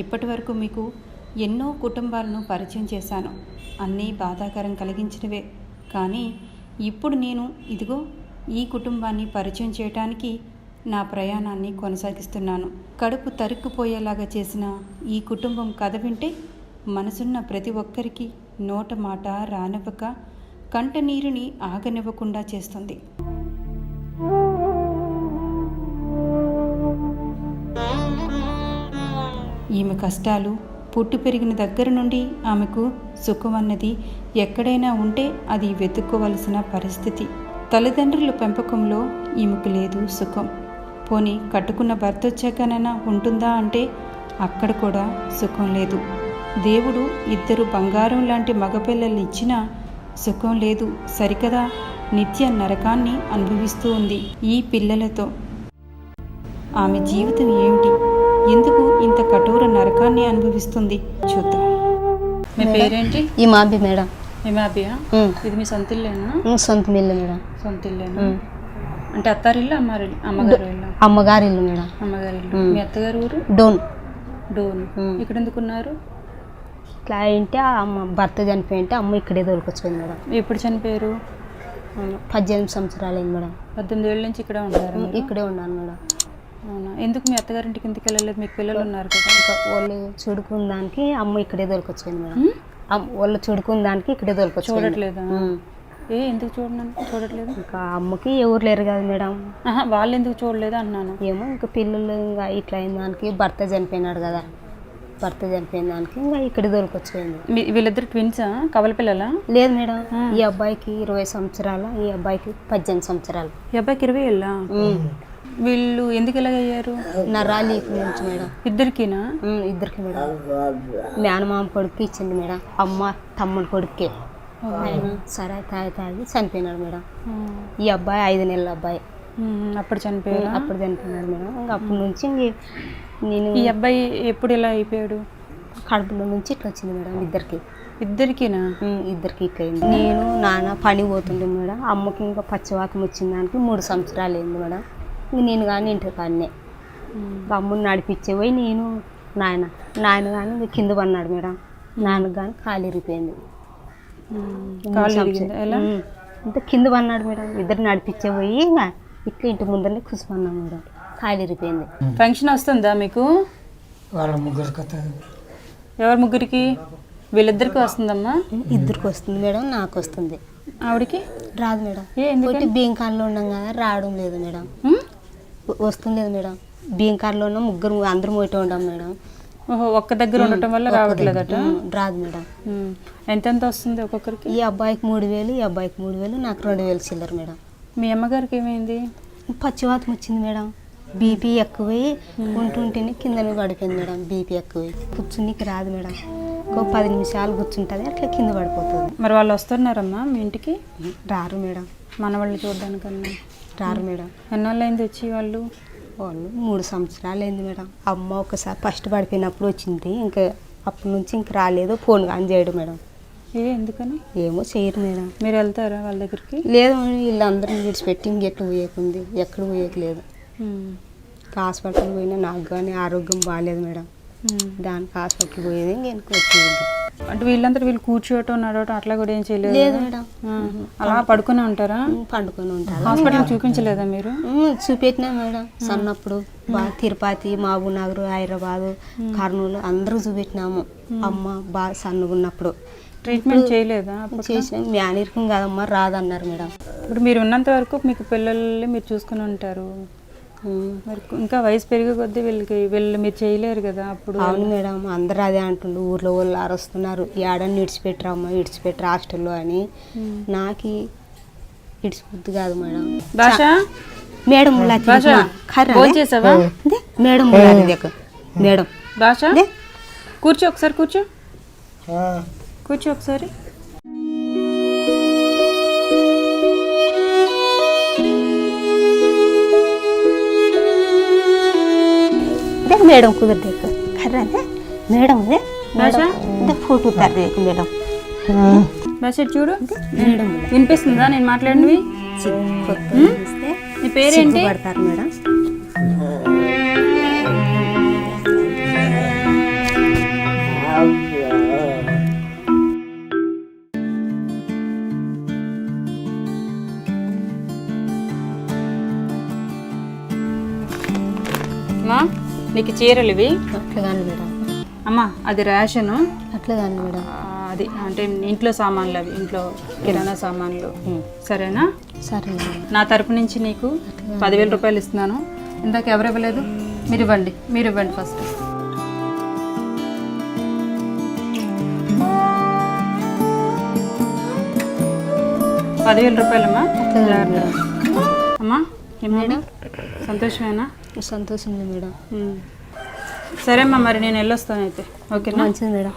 ఇప్పటి వరకు మీకు ఎన్నో కుటుంబాలను పరిచయం చేశాను. అన్నీ బాధాకరం కలిగించినవే. కానీ ఇప్పుడు నేను ఇదిగో ఈ కుటుంబాన్ని పరిచయం చేయటానికి నా ప్రయాణాన్ని కొనసాగిస్తున్నాను. కడుపు తరుక్కుపోయేలాగా చేసిన ఈ కుటుంబం కథ వింటే మనసున్న ప్రతి ఒక్కరికి నోట మాట రానివ్వక కంట నీరుని ఆగనివ్వకుండా చేస్తుంది. ఈమె కష్టాలు పుట్టి పెరిగిన దగ్గర నుండి ఆమెకు సుఖం అన్నది ఎక్కడైనా ఉంటే అది వెతుక్కోవలసిన పరిస్థితి. తల్లిదండ్రుల పెంపకంలో ఈమెకు లేదు సుఖం. పోనీ కట్టుకున్న భర్త వచ్చాకనైనా ఉంటుందా అంటే అక్కడ కూడా సుఖం లేదు. దేవుడు 2 బంగారం లాంటి మగపిల్లలు ఇచ్చినా సుఖం లేదు సరికదా. నిత్య నరకాన్ని అనుభవిస్తూ ఉంది ఈ పిల్లలతో. ఆమె జీవితం ఏమిటి, ఎందుకు ఇంత కఠోర నరకాన్ని అనుభవిస్తుంది చూద్దాం. మీ పేరేంటి? ఇమాబి మేడం. ఇమాబియా? ఇది మీ సొంత ఇల్లేనా? సొంత ఇల్లు మేడం. సొంత ఇల్లేనా? అంటే అత్తారిల్లు అమ్మారిల్లు? అమ్మగారు ఇల్లు. అమ్మగారి ఇల్లు మేడం. అమ్మగారి ఇల్లు. మీ అత్తగారు ఊరు? డోన్. డోన్. ఇక్కడ ఎందుకున్నారు? ఇట్లా అంటే అమ్మ భర్త చనిపోయింటే అమ్మ ఇక్కడే దొరికొచ్చింది మేడం. ఎప్పుడు చనిపోయారు? 18 సంవత్సరాలు అయింది మేడం. 18 ఏళ్ళ నుంచి ఇక్కడే ఉంటారు? ఇక్కడే ఉన్నాను మేడం. అవునా? ఎందుకు మీ అత్తగారింటికి ఎందుకు వెళ్ళలేదు? మీకు పిల్లలు ఉన్నారు కదా. ఇంకా వాళ్ళు చూడుకున్న దానికి అమ్మ ఇక్కడే దొరికొచ్చింది మేడం. వాళ్ళు చూడుకున్న దానికి ఇక్కడే దొరికొచ్చింది. చూడట్లేదా? ఎందుకు చూడట్లేదు? ఇంకా అమ్మకి ఎవరు లేరు కదా మేడం. వాళ్ళు ఎందుకు చూడలేదు అన్నాను. ఏమో ఇంకా పిల్లలు ఇంకా ఇట్లా అయిన దానికి భర్త చనిపోయినాడు కదా. భర్త చనిపోయిన దానికి ఇంకా ఇక్కడ దొరికొచ్చింది. వీళ్ళిద్దరు ట్విన్సా? కవల పిల్లలా? లేదు మేడం. ఈ అబ్బాయికి 20 సంవత్సరాలు, ఈ అబ్బాయికి 18 సంవత్సరాలు. ఈ అబ్బాయికి 20 ఏళ్ళా? వీళ్ళు ఎందుకు ఎలాగయ్యారు? నరాలి నుంచి మేడం. ఇద్దరికినా? ఇద్దరికి మేడం. మేనమామ కొడుకు ఇచ్చింది మేడం. అమ్మ తమ్ముడు కొడుకే. ఆయన సరే తాగి చనిపోయినాడు మేడం. ఈ అబ్బాయి 5 నెలల అబ్బాయి. అప్పుడు చనిపోయాడు? అప్పుడు చనిపోయినాడు మేడం. ఇంకా అప్పటి నుంచి నేను. ఈ అబ్బాయి ఎప్పుడు ఇలా అయిపోయాడు? కడుపులో నుంచి ఇట్లా వచ్చింది మేడం. ఇద్దరికినా? ఇద్దరికి ఇట్లా అయింది. నేను నాన్న పని పోతుండే మేడం. అమ్మకి ఇంకా పచ్చవాతం వచ్చిన దానికి 3 సంవత్సరాలు అయింది మేడం. నేను కానీ ఇంటి కాడనే అమ్మని నడిపించే పోయి నేను నాయన కానీ కింద పడినాడు మేడం. నాన్నకు కానీ కాలు ఇరిగిపోయింది. ఇంత కింద పడినాడు మేడం. ఇద్దరు నడిపించే పోయి ఇంకా ఇట్లా ఇంటి ముందరనే కూర్చున్నాం మేడం. కాలు ఇరిగిపోయింది. ఫంక్షన్ వస్తుందా మీకు? ఎవరు ముగ్గురికి? వీళ్ళిద్దరికి వస్తుందమ్మా? ఇద్దరికి వస్తుంది మేడం. నాకు వస్తుంది. ఆవిడకి రాదు మేడం. ఒకటి బియ్యంకాయలో ఉన్నాం కదా, రావడం లేదు మేడం. వస్తుంది లేదు మేడం. బియ్యంకాయలో ఉన్న ముగ్గురు అందరూ పోయిట ఉండం మేడం. ఓహో, ఒక్క దగ్గర ఉండటం వల్ల రావట్లేదట? రాదు మేడం. ఎంత వస్తుంది ఒక్కొక్కరికి? ఈ అబ్బాయికి 3,000, ఈ అబ్బాయికి 3,000, నాకు 2,000 చిల్లర మేడం. మీ అమ్మగారికి ఏమైంది? పచ్చివాతం వచ్చింది మేడం. బీపీ ఎక్కువై ఉంటుంటేనే కింద పడిపోయింది మేడం. బీపీ ఎక్కువై కూర్చునికి రాదు మేడం. ఒక 10 నిమిషాలు కూర్చుంటుంది, అట్లా కింద పడిపోతుంది. మరి వాళ్ళు వస్తున్నారమ్మా మీ ఇంటికి? రారు మేడం. మన వాళ్ళు చూడడానికన్నా రారు మేడం. ఎన్నాళ్ళు అయింది వచ్చి? వాళ్ళు 3 సంవత్సరాలు అయింది మేడం. అమ్మ ఒకసారి ఫస్ట్ పడిపోయినప్పుడు వచ్చింది. ఇంకా అప్పటి నుంచి ఇంక రాలేదు. ఫోన్ కానీ చేయడు మేడం. ఎందుకని? ఏమో చేయరు మేడం. మీరు వెళ్తారా వాళ్ళ దగ్గరికి? లేదు, వీళ్ళందరినీ విడిచిపెట్టి ఇంకెట్లా పోయేకుంది. ఎక్కడ పోయేయలేదు. హాస్పిటల్ పోయినా నాకు కానీ ఆరోగ్యం బాగాలేదు మేడం. దానికి హాస్పిటల్కి పోయేది ఇంకెనక వచ్చేది. అంటే వీళ్ళు కూర్చోవటం నడవటం అట్లా కూడా ఏం చేయలేదు? లేదు మేడం. అలా పడుకునే ఉంటారా? పండుకొని ఉంటారు. హాస్పిటల్ చూపించలేదా మీరు? చూపెట్టినా మేడం. సన్నప్పుడు బాగా తిరుపతి, మహబూబ్నగర్, హైదరాబాదు, కర్నూలు అందరూ చూపెట్టినాము. అమ్మ బాగా సన్నగా ఉన్నప్పుడు. ట్రీట్మెంట్ చేయలేదా? చేసిన మ్యానీర్కం కాదమ్మా, రాదన్నారు మేడం. ఇప్పుడు మీరు ఉన్నంత వరకు మీకు పిల్లల్ని మీరు చూసుకుని ఉంటారు. మరి ఇంకా వయసు పెరిగే కొద్దీ వీళ్ళు మీరు చేయలేరు కదా అప్పుడు. అవును మేడం, అందరూ అదే అంటుండ్రు. ఊర్లో వాళ్ళు అరుస్తున్నారు, ఏడని విడిచిపెట్టరమ్మా, విడిచిపెట్టరు హాస్టల్లో అని. నాకు విడిచిపోద్దు కాదు మేడం. మేడం మేడం భాష కూర్చో ఒకసారి. కూర్చో ఒకసారి. మేడం కుదరదే కర్రదే మేడం ఫోటో తరదేకు మేడం. బస్ చూడు మేడం, వినిపిస్తుందా నేను మాట్లాడినవి? నీ పేరేంటి? పడతారు మేడం. అమ్మా నీకు చీరలు ఇవి. అట్లా కానీ మేడం, అమ్మా అది రేషను. అట్లా కానీ మేడం. అది అంటే ఇంట్లో సామాన్లు, అవి ఇంట్లో కిరాణా సామాన్లు. సరేనా? సరే మేడం. నా తరపు నుంచి నీకు 10,000 రూపాయలు ఇస్తున్నాను. ఇందాక ఎవరు ఇవ్వలేదు? మీరు ఇవ్వండి ఫస్ట్. ₹10,000 అమ్మా. అమ్మా మేడం సంతోషమేనా? సంతోషంగా మేడం. సరే అమ్మా, మరి నేను వెళ్ళొస్తాను అయితే. ఓకేనా? మంచిది మేడం.